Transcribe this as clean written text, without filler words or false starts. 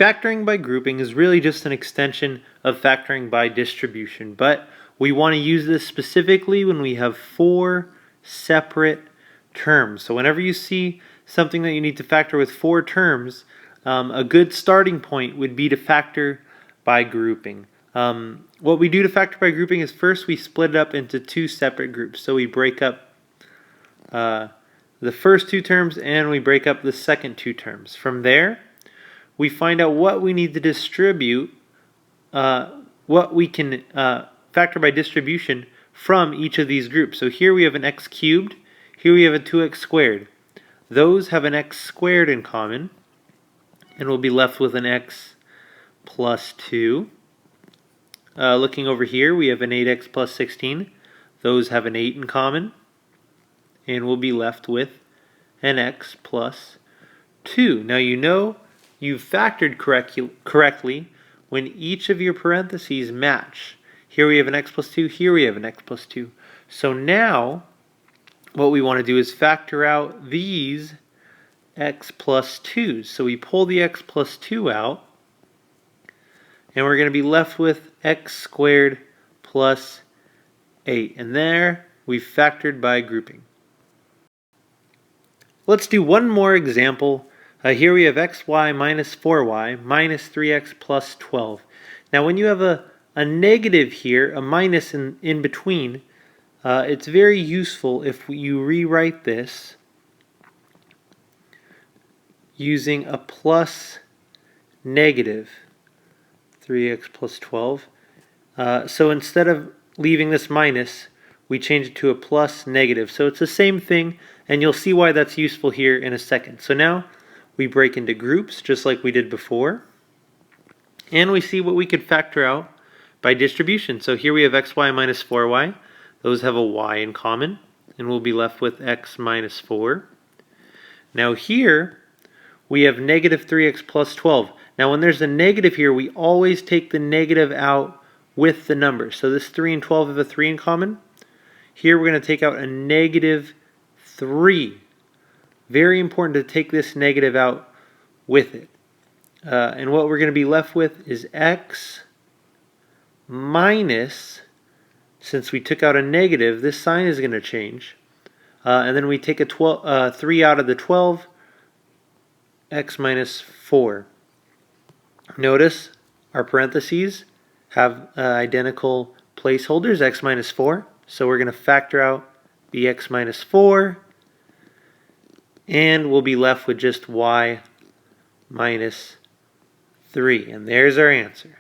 Factoring by grouping is really just an extension of factoring by distribution, but we want to use this specifically when we have 4 separate terms. So whenever you see something that you need to factor with 4 terms, a good starting point would be to factor by grouping. What we do to factor by grouping is first we split it up into 2 separate groups. So we break up the first 2 terms and we break up the second 2 terms. From there, we find out what we need to distribute, what we can factor by distribution from each of these groups. So here we have an x cubed, here we have a 2x squared. Those have an x squared in common, and we'll be left with an x plus 2. Looking over here, we have an 8x plus 16. Those have an 8 in common, and we'll be left with an x plus 2. Now you know you've factored correctly when each of your parentheses match. Here we have an x plus 2, here we have an x plus 2. So now what we want to do is factor out these x plus 2's. So we pull the x plus 2 out, and we're going to be left with x squared plus 8. And there we've factored by grouping. Let's do one more example. Here we have xy minus 4y minus 3x plus 12. Now when you have a negative here, a minus in between, it's very useful if you rewrite this using a plus negative 3x plus 12. So instead of leaving this minus, we change it to a plus negative. So it's the same thing, and you'll see why that's useful here in a second. So now we break into groups just like we did before, and we see what we could factor out by distribution. So here we have xy minus 4y. Those have a y in common, and we'll be left with x minus 4. Now here we have negative 3x plus 12. Now when there's a negative here, we always take the negative out with the number. So this 3 and 12 have a 3 in common. Here we're going to take out a negative 3. Very important to take this negative out with it. And what we're going to be left with is x minus, since we took out a negative, this sign is going to change. And then we take a 3 out of the 12, x minus 4. Notice our parentheses have identical placeholders, x minus 4. So we're going to factor out the x minus 4, and we'll be left with just y minus 3. And there's our answer.